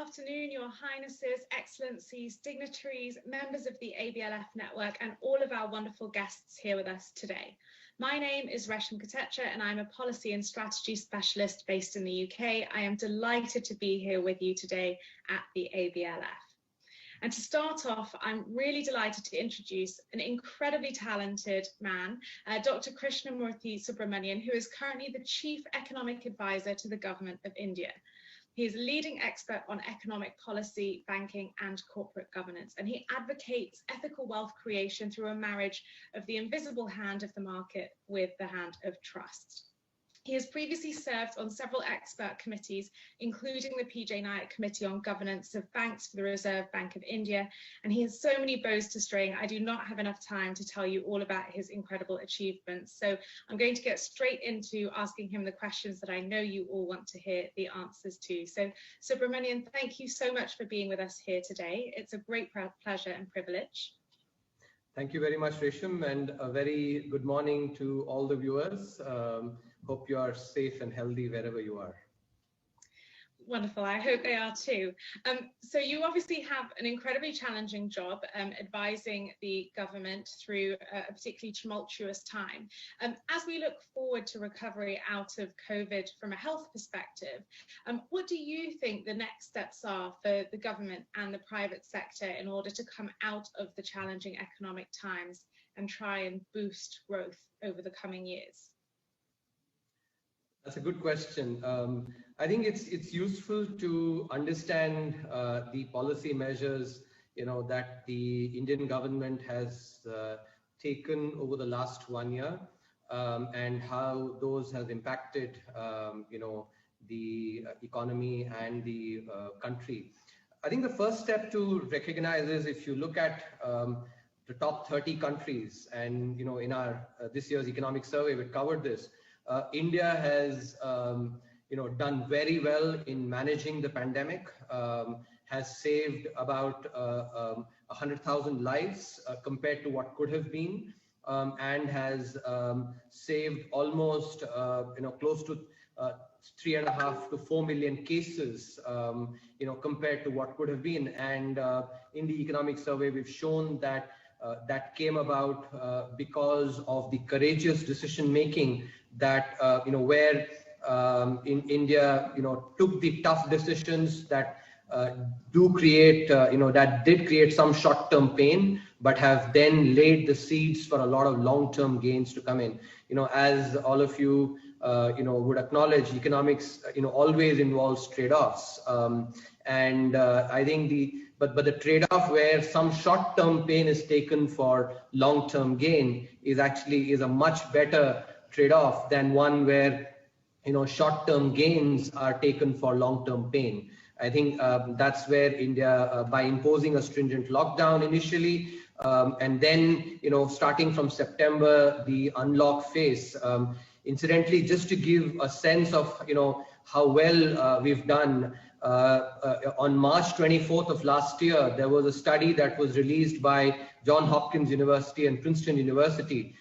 afternoon, Your Highnesses, Excellencies, dignitaries, members of the ABLF network, and all of our wonderful guests here with us today. My name is Resham Katecha, and I'm a policy and strategy specialist based in the UK. I am delighted to be here with you today at the ABLF. And to start off, I'm really delighted to introduce an incredibly talented man, Dr. Krishnamurthy Subramanian, who is currently the Chief Economic Advisor to the Government of India. He is a leading expert on economic policy, banking, and corporate governance, and he advocates ethical wealth creation through a marriage of the invisible hand of the market with the hand of trust. He has previously served on several expert committees, including the PJ Nayak Committee on Governance of Banks for the Reserve Bank of India, and he has so many bows to string. I do not have enough time to tell you all about his incredible achievements. So I'm going to get straight into asking him the questions that I know you all want to hear the answers to. So Subramanian, thank you so much for being with us here today. It's a great pleasure and privilege. Thank you very much, Resham, and a very good morning to all the viewers. Hope you are safe and healthy wherever you are. Wonderful. I hope they are too. So you obviously have an incredibly challenging job advising the government through a particularly tumultuous time. As we look forward to recovery out of COVID from a health perspective, what do you think the next steps are for the government and the private sector in order to come out of the challenging economic times and try and boost growth over the coming years? That's a good question. I think it's useful to understand the policy measures, that the Indian government has taken over the last 1 year, and how those have impacted, the economy and the country. I think the first step to recognize is if you look at the top 30 countries, and in our this year's economic survey, we covered this. India has, done very well in managing the pandemic, has saved about 100,000 lives compared to what could have been, and has saved almost, close to 3.5 to 4 million cases, compared to what could have been. And in the economic survey, we've shown that that came about because of the courageous decision making that where in India took the tough decisions that do create that did create some short-term pain, but have then laid the seeds for a lot of long-term gains to come in. As all of you would acknowledge, economics always involves trade-offs, and I think but the trade-off where some short-term pain is taken for long-term gain is a much better trade-off than one where short-term gains are taken for long-term pain. I think that's where India, by imposing a stringent lockdown initially, and then starting from September, the unlock phase. Incidentally, just to give a sense of how well we've done, on March 24th of last year, there was a study that was released by Johns Hopkins University and Princeton University,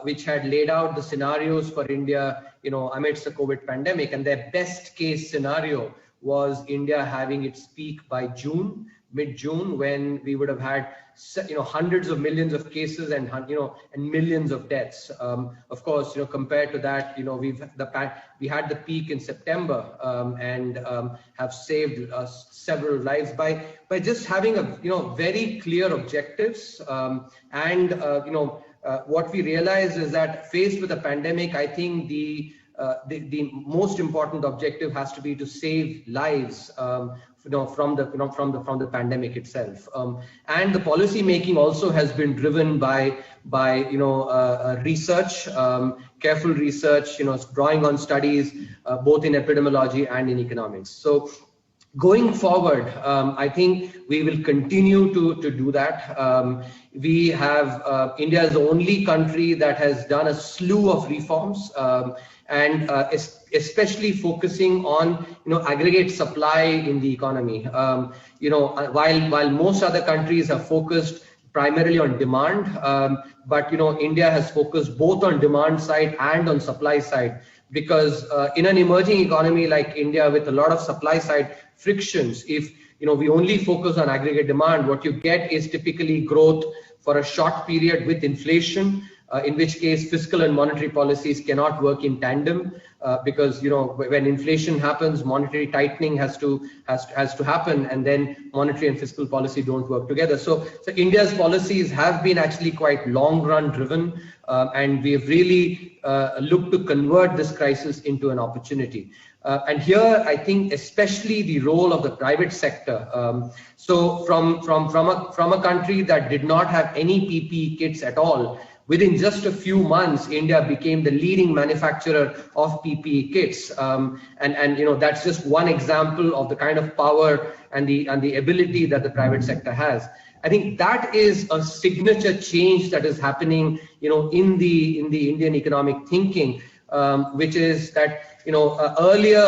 which had laid out the scenarios for India, amidst the COVID pandemic, and their best case scenario was India having its peak by June, mid-June, when we would have had hundreds of millions of cases and millions of deaths. Of course, compared to that, we had the peak in September, and have saved several lives by just having a very clear objectives, and what we realized is that faced with a pandemic, I think the most important objective has to be to save lives from the pandemic itself, and the policy making also has been driven by research, careful research, drawing on studies both in epidemiology and in economics. So going forward, I think we will continue to do that. We have India is the only country that has done a slew of reforms, and especially focusing on aggregate supply in the economy. While most other countries have focused primarily on demand, but India has focused both on demand side and on supply side, because in an emerging economy like India with a lot of supply side frictions, if we only focus on aggregate demand, what you get is typically growth for a short period with inflation, in which case fiscal and monetary policies cannot work in tandem, because when inflation happens, monetary tightening has to happen, and then monetary and fiscal policy don't work together. So India's policies have been actually quite long run driven, and we have really looked to convert this crisis into an opportunity. And here, I think especially the role of the private sector. So from a country that did not have any PPE kits at all, within just a few months, India became the leading manufacturer of PPE kits, and that's just one example of the kind of power and the ability that the private sector has. I think that is a signature change that is happening, in the Indian economic thinking, which is that earlier,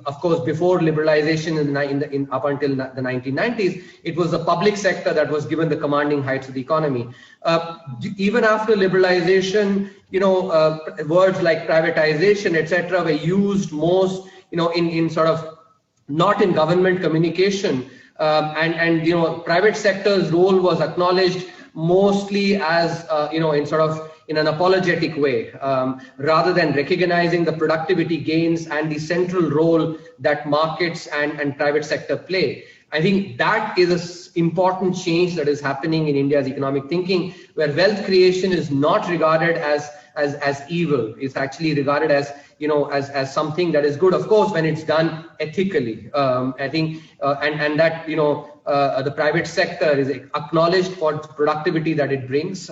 of course, before liberalization up until the 1990s, it was the public sector that was given the commanding heights of the economy. Even after liberalization, words like privatization, etc., were used most, in sort of not in government communication, and private sector's role was acknowledged mostly as in an apologetic way, rather than recognizing the productivity gains and the central role that markets and private sector play. I think that is an important change that is happening in India's economic thinking, where wealth creation is not regarded as evil. It's actually regarded as as something that is good, of course, when it's done ethically. I think, and that the private sector is acknowledged for productivity that it brings.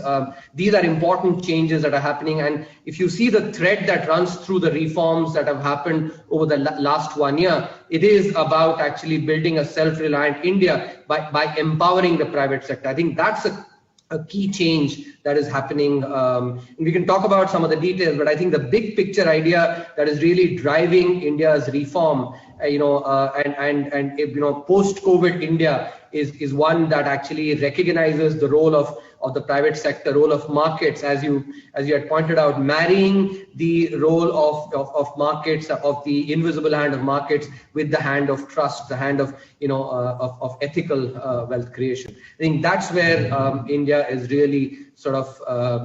These are important changes that are happening, and if you see the thread that runs through the reforms that have happened over the last 1 year, it is about actually building a self-reliant India by empowering the private sector. I think that's a key change that is happening. We can talk about some of the details, but I think the big picture idea that is really driving India's reform, post-COVID India is one that actually recognizes the role of the private sector, role of markets, as you had pointed out, marrying the role of markets, of the invisible hand of markets, with the hand of trust, the hand of of ethical wealth creation. I think that's where India is really sort of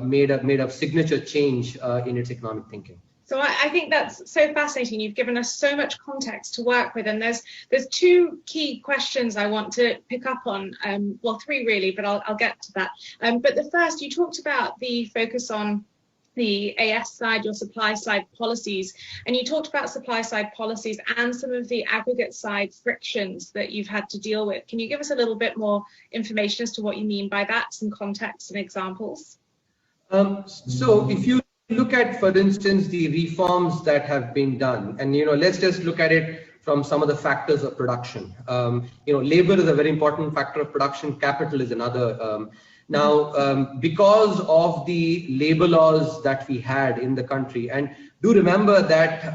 made a signature change in its economic thinking. So I think that's so fascinating. You've given us so much context to work with, and there's two key questions I want to pick up on. Well, three really, but I'll get to that. But the first, you talked about the focus on the AS side, your supply side policies, and you talked about supply side policies and some of the aggregate side frictions that you've had to deal with. Can you give us a little bit more information as to what you mean by that, some context and examples? So if you look at, for instance, the reforms that have been done, and let's just look at it from some of the factors of production. Labor is a very important factor of production. Capital is another. Because of the labor laws that we had in the country, and do remember that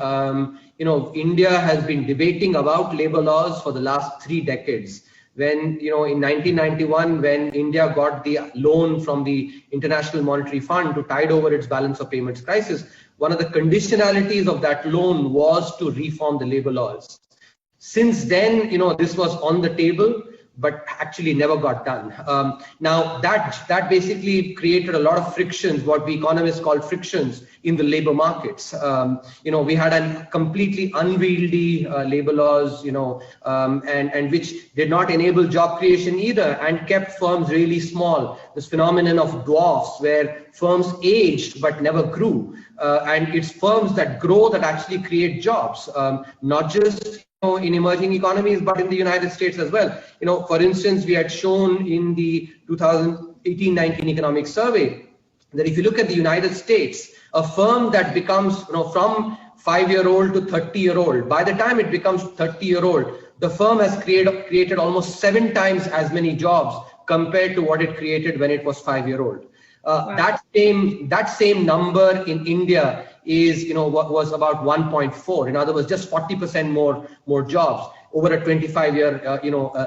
India has been debating about labor laws for the last 3 decades. When, in 1991, when India got the loan from the International Monetary Fund to tide over its balance of payments crisis, one of the conditionalities of that loan was to reform the labor laws. Since then, this was on the table, but actually never got done. Now that basically created a lot of frictions, what we economists call frictions, in the labor markets. We had a completely unwieldy labor laws, and which did not enable job creation either, and kept firms really small. This phenomenon of dwarfs, where firms aged but never grew, and it's firms that grow that actually create jobs, not just in emerging economies, but in the United States as well. For instance, we had shown in the 2018-19 economic survey that if you look at the United States, a firm that becomes, from 5-year-old to 30-year-old, by the time it becomes 30-year-old, the firm has created almost 7 times as many jobs compared to what it created when it was 5-year-old. Wow. That same number in India is, what was about 1.4. In other words, just 40% more jobs over a 25-year,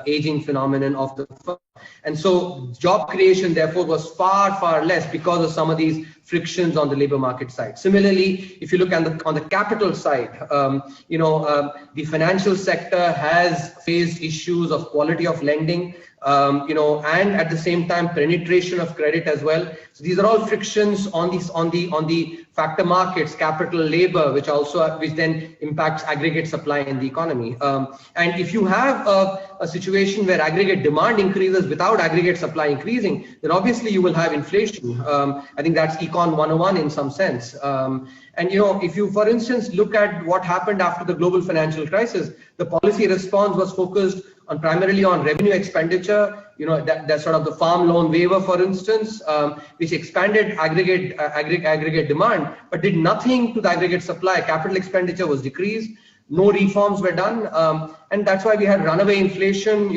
aging phenomenon of the firm. And so job creation, therefore, was far, far less because of some of these frictions on the labor market side. Similarly, if you look on the capital side, the financial sector has faced issues of quality of lending, and at the same time penetration of credit as well. So these are all frictions on the factor markets, capital, labor, which then impacts aggregate supply in the economy. And if you have a situation where aggregate demand increases without aggregate supply increasing, then obviously you will have inflation. I think that's Econ 101 in some sense. And if you, for instance, look at what happened after the global financial crisis, the policy response was focused primarily on revenue expenditure, that sort of the farm loan waiver, for instance, which expanded aggregate demand, but did nothing to the aggregate supply. Capital expenditure was decreased, no reforms were done, and that's why we had runaway inflation,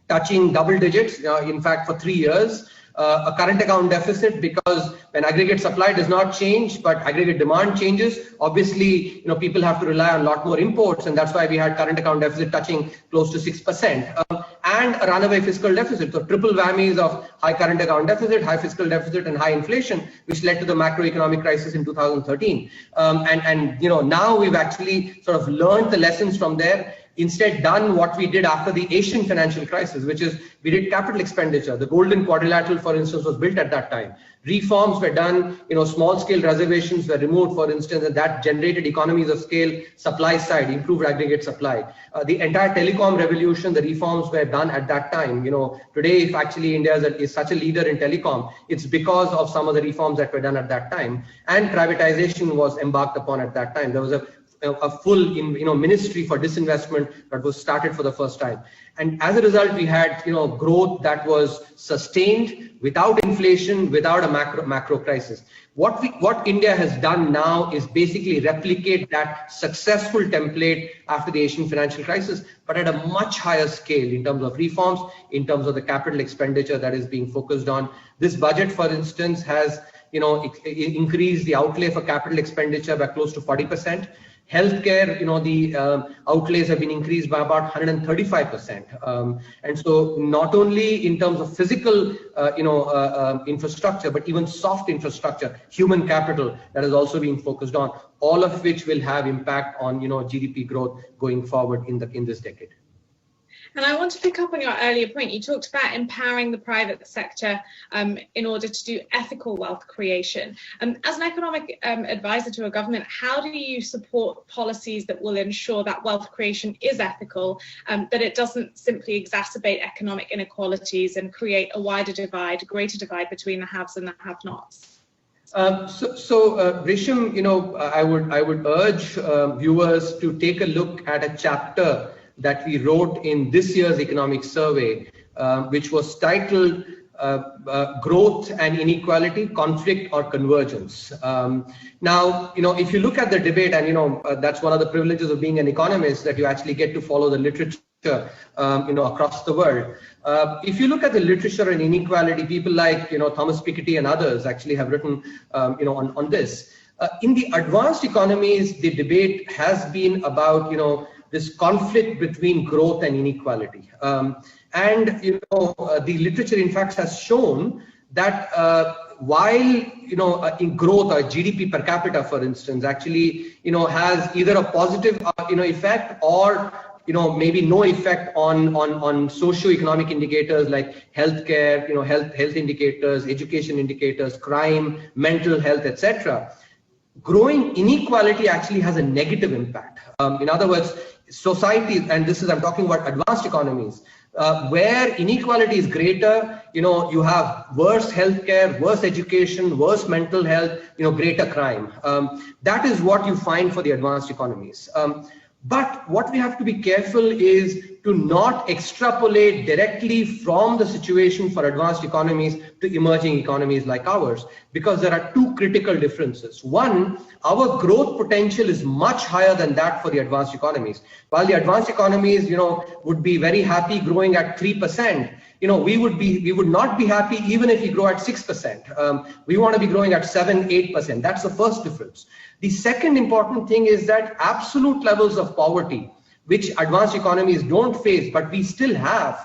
touching double digits, in fact, for 3 years. A current account deficit, because when aggregate supply does not change, but aggregate demand changes, obviously, people have to rely on a lot more imports, and that's why we had current account deficit touching close to 6%, and a runaway fiscal deficit. So triple whammies of high current account deficit, high fiscal deficit, and high inflation, which led to the macroeconomic crisis in 2013. Now we've actually sort of learned the lessons from there. Instead done what we did after the Asian financial crisis, which is we did capital expenditure. The Golden Quadrilateral, for instance, was built at that time. Reforms were done, small scale reservations were removed, for instance, and that generated economies of scale, supply side, improved aggregate supply. The entire telecom revolution, the reforms were done at that time. Today, if actually India is such a leader in telecom, it's because of some of the reforms that were done at that time. And privatization was embarked upon at that time. There was a full ministry for disinvestment that was started for the first time, and as a result we had growth that was sustained without inflation, without a macro crisis. What India has done now is basically replicate that successful template after the Asian financial crisis, but at a much higher scale in terms of reforms, in terms of the capital expenditure that is being focused on. This budget, for instance, has increased the outlay for capital expenditure by close to 40%. Healthcare, the outlays have been increased by about 135%. And so not only in terms of physical, infrastructure, but even soft infrastructure, human capital, that is also being focused on, all of which will have impact on, GDP growth going forward in this decade. And I want to pick up on your earlier point. You talked about empowering the private sector in order to do ethical wealth creation. As an economic advisor to a government, how do you support policies that will ensure that wealth creation is ethical, that it doesn't simply exacerbate economic inequalities and create a greater divide between the haves and the have-nots? Risham, I would urge viewers to take a look at a chapter that we wrote in this year's economic survey, which was titled Growth and Inequality, Conflict or Convergence. Now, if you look at the debate, and that's one of the privileges of being an economist, that you actually get to follow the literature across the world. If you look at the literature on inequality, people like Thomas Piketty and others actually have written on this. In the advanced economies, the debate has been about this conflict between growth and inequality. The literature, in fact, has shown that while, in growth or GDP per capita, for instance, actually, has either a positive, effect or, maybe no effect on socio-economic indicators like healthcare, health indicators, education indicators, crime, mental health, etc. Growing inequality actually has a negative impact. In other words, societies, and I'm talking about advanced economies, where inequality is greater, you have worse healthcare, worse education, worse mental health, greater crime. That is what you find for the advanced economies. But what we have to be careful is to not extrapolate directly from the situation for advanced economies to emerging economies like ours, because there are two critical differences. One, our growth potential is much higher than that for the advanced economies. While the advanced economies, would be very happy growing at 3%, we would not be happy even if we grow at 6%. We want to be growing at 7-8%. That's the first difference. The second important thing is that absolute levels of poverty, which advanced economies don't face, but we still have.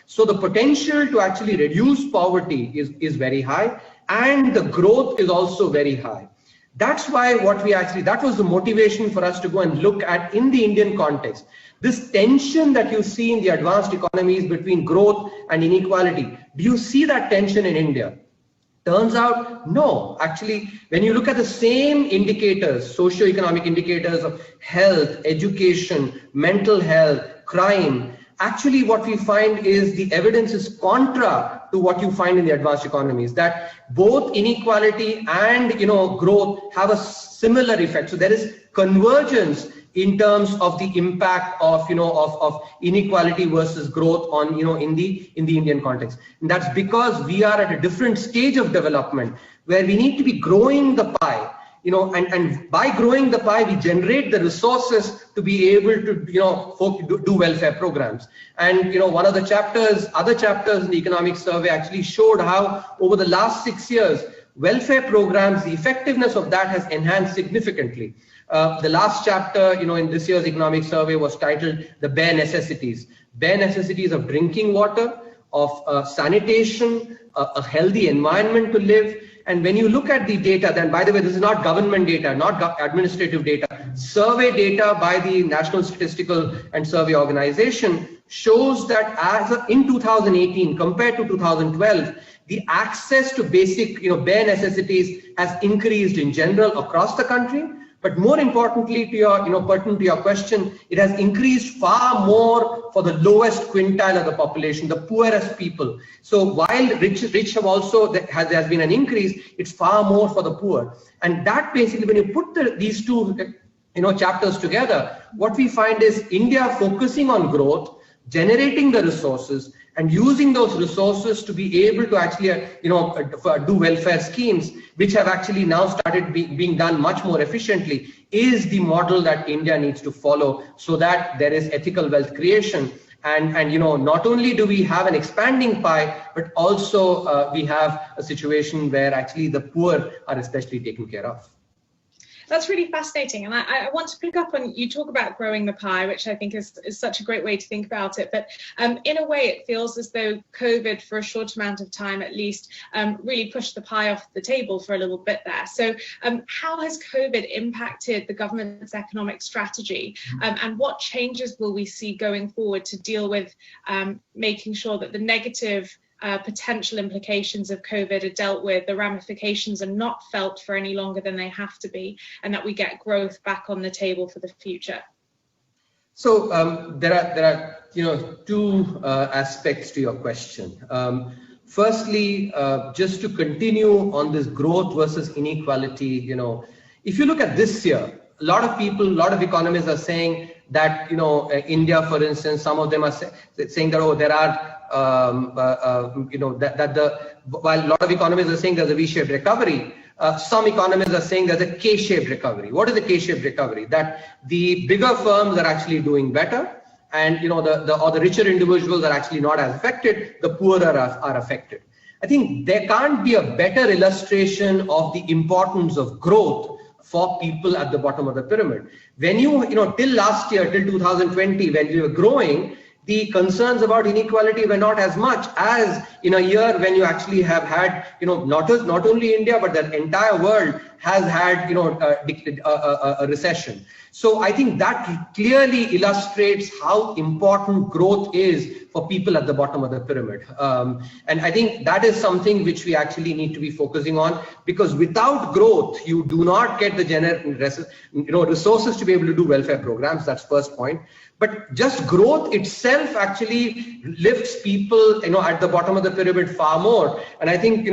So the potential to actually reduce poverty is very high, and the growth is also very high. That's why that was the motivation for us to go and look at in the Indian context. This tension that you see in the advanced economies between growth and inequality, do you see that tension in India? Turns out, no. Actually, when you look at the same indicators, socio-economic indicators of health, education, mental health, crime, actually what we find is the evidence is contra to what you find in the advanced economies, that both inequality and growth have a similar effect. So there is convergence in terms of the impact of inequality versus growth on in the Indian context. And that's because we are at a different stage of development where we need to be growing the pie, and by growing the pie, we generate the resources to be able to do welfare programs. And one of the other chapters in the economic survey actually showed how over the last 6 years, welfare programs, the effectiveness of that has enhanced significantly. The last chapter, in this year's economic survey was titled The Bare Necessities. Bare necessities of drinking water, of sanitation, a healthy environment to live. And when you look at the data, then by the way, this is not government data, not administrative data, survey data by the National Statistical and Survey Organization shows that in 2018 compared to 2012, the access to basic, bare necessities has increased in general across the country. But more importantly, pertinent to your question, it has increased far more for the lowest quintile of the population, the poorest people. So while rich have also, there's been an increase, it's far more for the poor. And that basically, when you put these two chapters together, what we find is India focusing on growth, generating the resources, and using those resources to be able to actually do welfare schemes, which have actually now started being done much more efficiently, is the model that India needs to follow, so that there is ethical wealth creation. And not only do we have an expanding pie, but also we have a situation where actually the poor are especially taken care of. That's really fascinating. And I want to pick up on, you talk about growing the pie, which I think is such a great way to think about it. But in a way, it feels as though COVID, for a short amount of time at least, really pushed the pie off the table for a little bit there. So how has COVID impacted the government's economic strategy? And what changes will we see going forward to deal with making sure that the negative potential implications of COVID are dealt with, the ramifications are not felt for any longer than they have to be, and that we get growth back on the table for the future? So there are two aspects to your question. Firstly, just to continue on this growth versus inequality, if you look at this year, a lot of economists are saying that India, for instance, some of them are saying that there are while a lot of economists are saying there's a V-shaped recovery, some economists are saying there's a K-shaped recovery. What is a K-shaped recovery? That the bigger firms are actually doing better, and the richer individuals are actually not as affected. The poorer are affected. I think there can't be a better illustration of the importance of growth for people at the bottom of the pyramid. When till last year, till 2020, when we were growing, the concerns about inequality were not as much as in a year when you actually have had, not only India, but the entire world has had, a recession. So I think that clearly illustrates how important growth is for people at the bottom of the pyramid. And I think that is something which we actually need to be focusing on, because without growth, you do not get the resources to be able to do welfare programs. That's first point. But just growth itself actually lifts people, at the bottom of the pyramid far more. And I think,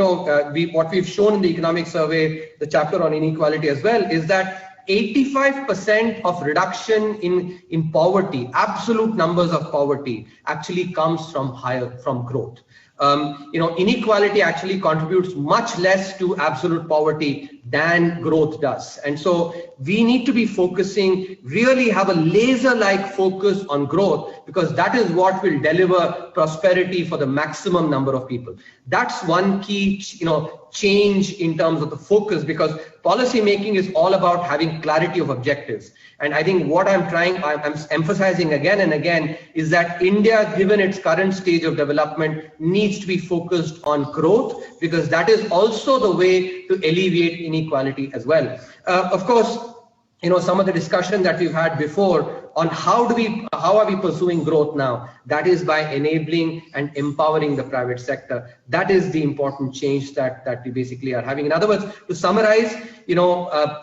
what we've shown in the economic survey, the chapter on inequality as well, is that 85% of reduction in poverty, absolute numbers of poverty, actually comes from growth. Inequality actually contributes much less to absolute poverty than growth does. And so we need to be focusing, really have a laser-like focus on growth, because that is what will deliver prosperity for the maximum number of people. That's one key, change in terms of the focus, because policy making is all about having clarity of objectives. And I think what I'm emphasizing again and again is that India, given its current stage of development, needs to be focused on growth, because that is also the way to alleviate inequality as well. Of course, some of the discussion that we've had before on how are we pursuing growth now, that is by enabling and empowering the private sector. That is the important change that we basically are having. In other words, to summarize,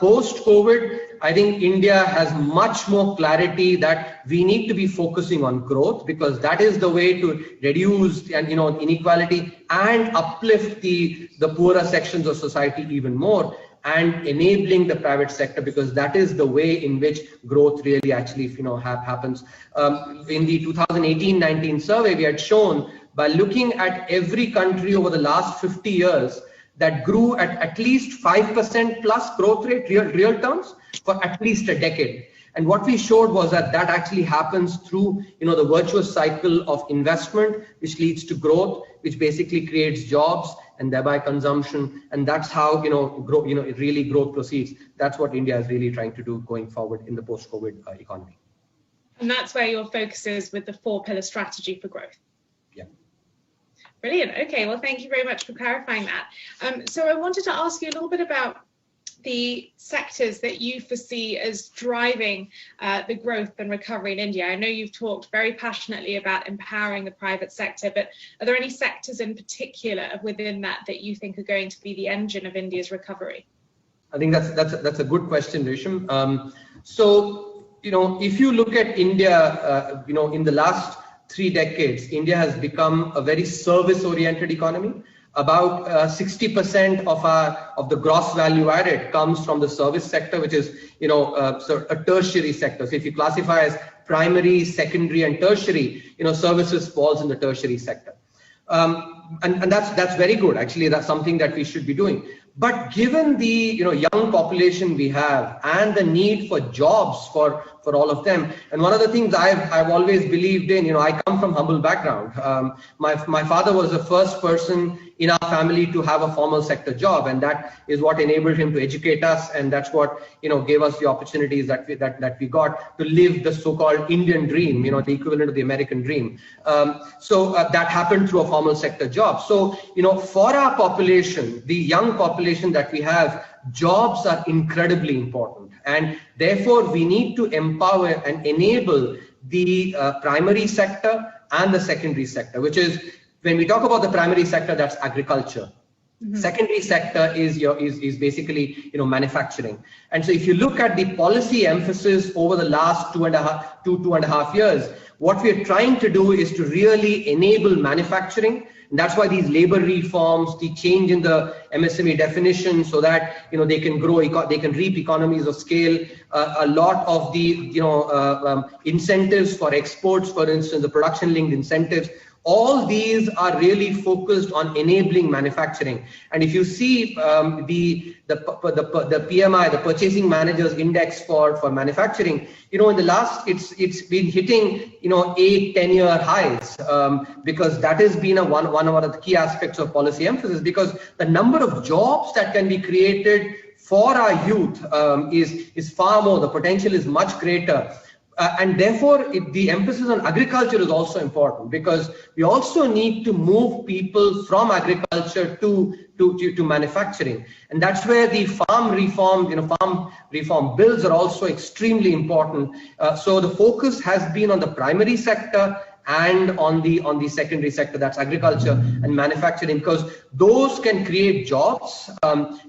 post-COVID, I think India has much more clarity that we need to be focusing on growth, because that is the way to reduce inequality and uplift the poorer sections of society even more, and enabling the private sector, because that is the way in which growth really actually happens. In the 2018-19 survey, we had shown, by looking at every country over the last 50 years that grew at least 5% plus growth rate, real terms, for at least a decade. And what we showed was that actually happens through the virtuous cycle of investment, which leads to growth, which basically creates jobs and thereby consumption. And that's how growth proceeds. That's what India is really trying to do going forward in the post-COVID economy. And that's where your focus is with the 4-pillar strategy for growth. Yeah. Brilliant. Okay, well, thank you very much for clarifying that. So I wanted to ask you a little bit about the sectors that you foresee as driving the growth and recovery in India. I know you've talked very passionately about empowering the private sector, but are there any sectors in particular within that you think are going to be the engine of India's recovery? I think that's a good question, Resham. So, if you look at India, in the last 3 decades, India has become a very service-oriented economy. About 60% of the gross value added comes from the service sector, which is a tertiary sector. So if you classify as primary, secondary, and tertiary, services falls in the tertiary sector, and that's very good. Actually, that's something that we should be doing. But given the young population we have and the need for jobs for all of them, and one of the things I've always believed in, I come from humble background. My father was the first person in our family to have a formal sector job, and that is what enabled him to educate us, and that's what gave us the opportunities that we got to live the so-called Indian dream, the equivalent of the American dream. So that happened through a formal sector job. So for our population, the young population that we have, jobs are incredibly important, and therefore we need to empower and enable the primary sector and the secondary sector, which is, when we talk about the primary sector, that's agriculture. Mm-hmm. Secondary sector is basically manufacturing. And so if you look at the policy emphasis over the last two and a half years, what we're trying to do is to really enable manufacturing. And that's why these labor reforms, the change in the MSME definition, so that they can grow, they can reap economies of scale. A lot of the incentives for exports, for instance, the production-linked incentives, all these are really focused on enabling manufacturing. And if you see the PMI, the Purchasing Managers Index for manufacturing, in the last, it's been hitting 8-10-year highs, because that has been one of the key aspects of policy emphasis, because the number of jobs that can be created for our youth is far more. The potential is much greater. And therefore, the emphasis on agriculture is also important, because we also need to move people from agriculture to manufacturing. And that's where the farm reform bills are also extremely important. So the focus has been on the primary sector and on the secondary sector, that's agriculture and manufacturing, because those can create jobs.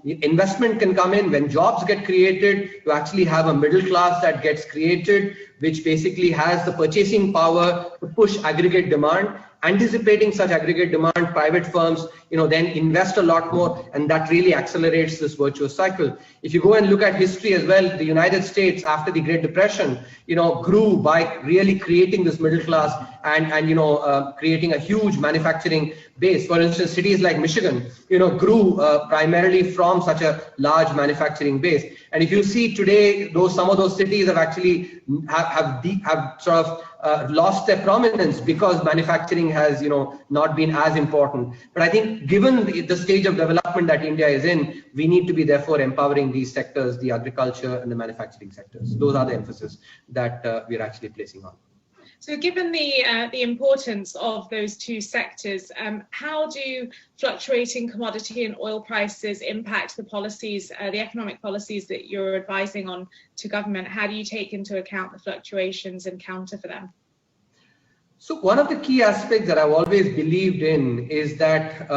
Investment can come in. When jobs get created, you actually have a middle class that gets created, which basically has the purchasing power to push aggregate demand. Anticipating such aggregate demand, private firms then invest a lot more, and that really accelerates this virtuous cycle. If you go and look at history as well, the United States after the Great Depression, grew by really creating this middle class and creating a huge manufacturing base. For instance, cities like Michigan, grew primarily from such a large manufacturing base. And if you see today, some of those cities have actually have sort of lost their prominence because manufacturing has not been as important. But I think given the stage of development that India is in, we need to be therefore empowering these sectors, the agriculture and the manufacturing sectors. Those are the emphasis that we're actually placing on. So given the importance of those two sectors, how do fluctuating commodity and oil prices impact the policies, the economic policies that you're advising on to government? How do you take into account the fluctuations and counter for them? So one of the key aspects that I've always believed in is that,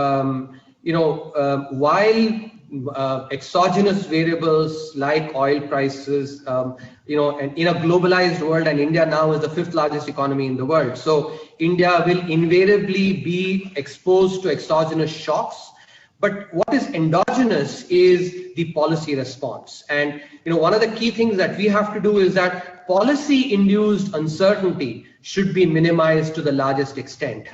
while exogenous variables like oil prices, and in a globalized world, and India now is the 5th largest economy in the world. So India will invariably be exposed to exogenous shocks. But what is endogenous is the policy response. And one of the key things that we have to do is that policy-induced uncertainty should be minimized to the largest extent.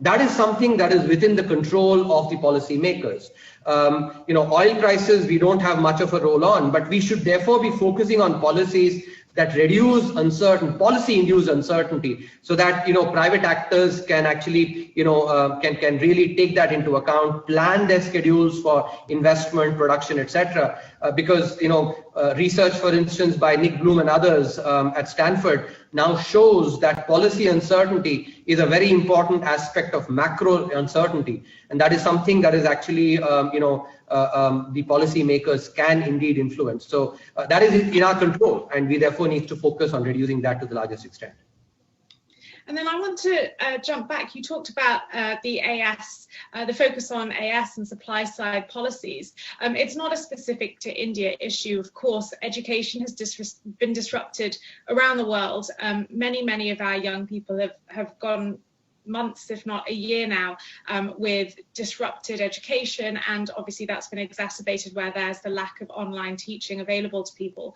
That is something that is within the control of the policymakers. Oil prices, we don't have much of a role on, but we should therefore be focusing on policies that reduce policy-induced uncertainty, so that private actors can actually can really take that into account, plan their schedules for investment, production, etc. Because research, for instance, by Nick Bloom and others at Stanford now shows that policy uncertainty is a very important aspect of macro uncertainty, and that is something that is actually the policymakers can indeed influence. So that is in our control, and we therefore need to focus on reducing that to the largest extent. And then I want to jump back. You talked about the AS, the focus on AS and supply side policies. It's not a specific to India issue, of course. Education has been disrupted around the world. Many of our young people have gone months, if not a year now, with disrupted education, and obviously that's been exacerbated where there's the lack of online teaching available to people.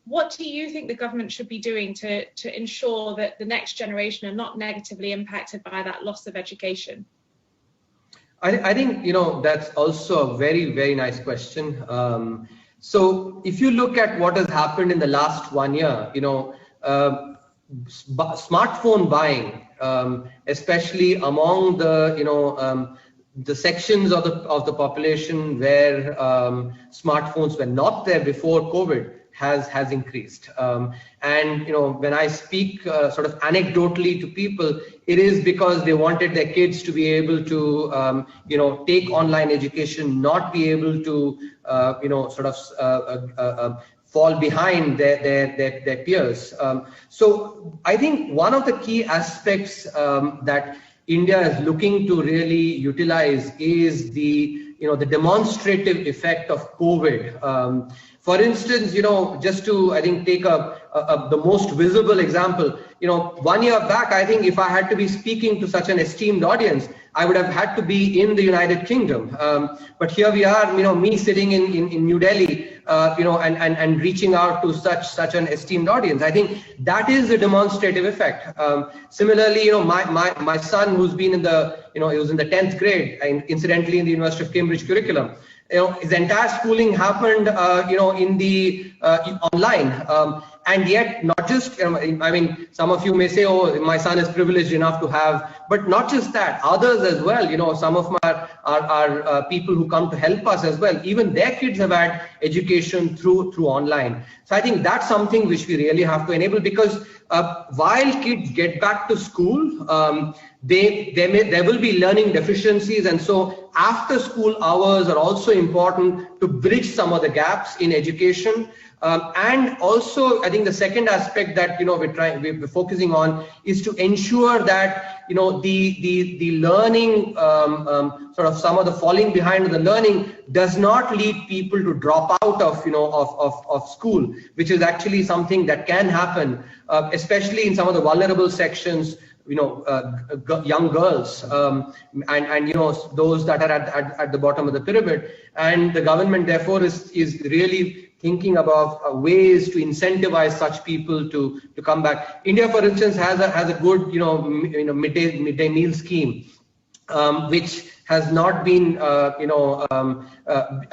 What do you think the government should be doing to ensure that the next generation are not negatively impacted by that loss of education? I think that's also a very nice question. So if you look at what has happened in the last 1 year, smartphone buying, especially among the sections of the population where smartphones were not there before COVID, has increased. And when I speak sort of anecdotally to people, it is because they wanted their kids to be able to take online education, not be able to fall behind their peers. So I think one of the key aspects that India is looking to really utilize is the demonstrative effect of COVID. For instance, just to, I think, take the most visible example, 1 year back, I think if I had to be speaking to such an esteemed audience, I would have had to be in the United Kingdom. But here we are, me sitting in New Delhi, and reaching out to such an esteemed audience. I think that is a demonstrative effect. Similarly, my son, who's been he was in the 10th grade, and incidentally in the University of Cambridge curriculum. His entire schooling happened, in the online, and yet not just. I mean, some of you may say, "Oh, my son is privileged enough to have," but not just that. Others as well. Some of our people who come to help us as well. Even their kids have had education through online. So I think that's something which we really have to enable, because while kids get back to school, there will be learning deficiencies, and so after school hours are also important to bridge some of the gaps in education. And also, I think the second aspect that we're focusing on is to ensure that the learning, sort of some of the falling behind of the learning, does not lead people to drop out of school, which is actually something that can happen, especially in some of the vulnerable sections. young girls and those that are at the bottom of the pyramid. And the government therefore is really thinking about ways to incentivize such people to come back. India, for instance, has a good midday meal scheme, which has not been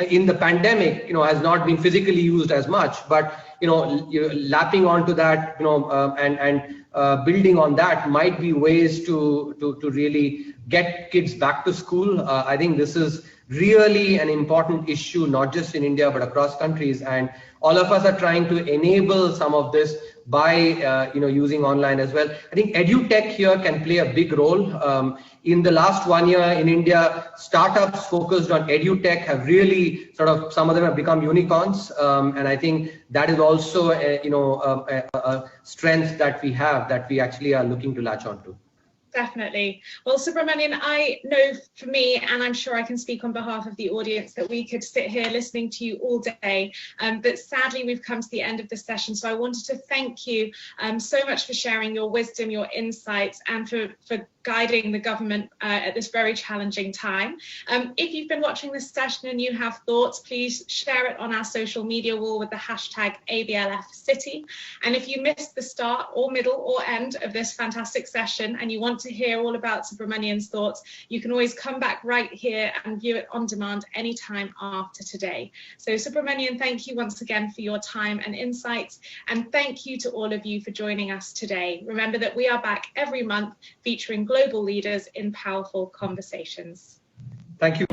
in the pandemic has not been physically used as much, but lapping onto that and building on that might be ways to really get kids back to school. I think this is really an important issue, not just in India but across countries, and all of us are trying to enable some of this by using online as well. I think EduTech here can play a big role. In the last 1 year in India, startups focused on EduTech have really some of them have become unicorns, and I think that is also a strength that we have, that we actually are looking to latch onto. Definitely. Well, Subramanian, I know for me, and I'm sure I can speak on behalf of the audience, that we could sit here listening to you all day, but sadly we've come to the end of the session. So I wanted to thank you so much for sharing your wisdom, your insights, and for guiding the government at this very challenging time. If you've been watching this session and you have thoughts, please share it on our social media wall with the hashtag ABLFcity. And if you missed the start or middle or end of this fantastic session and you want to hear all about Subramanian's thoughts, you can always come back right here and view it on demand anytime after today. So Subramanian, thank you once again for your time and insights, and thank you to all of you for joining us today. Remember that we are back every month featuring global leaders in powerful conversations. Thank you.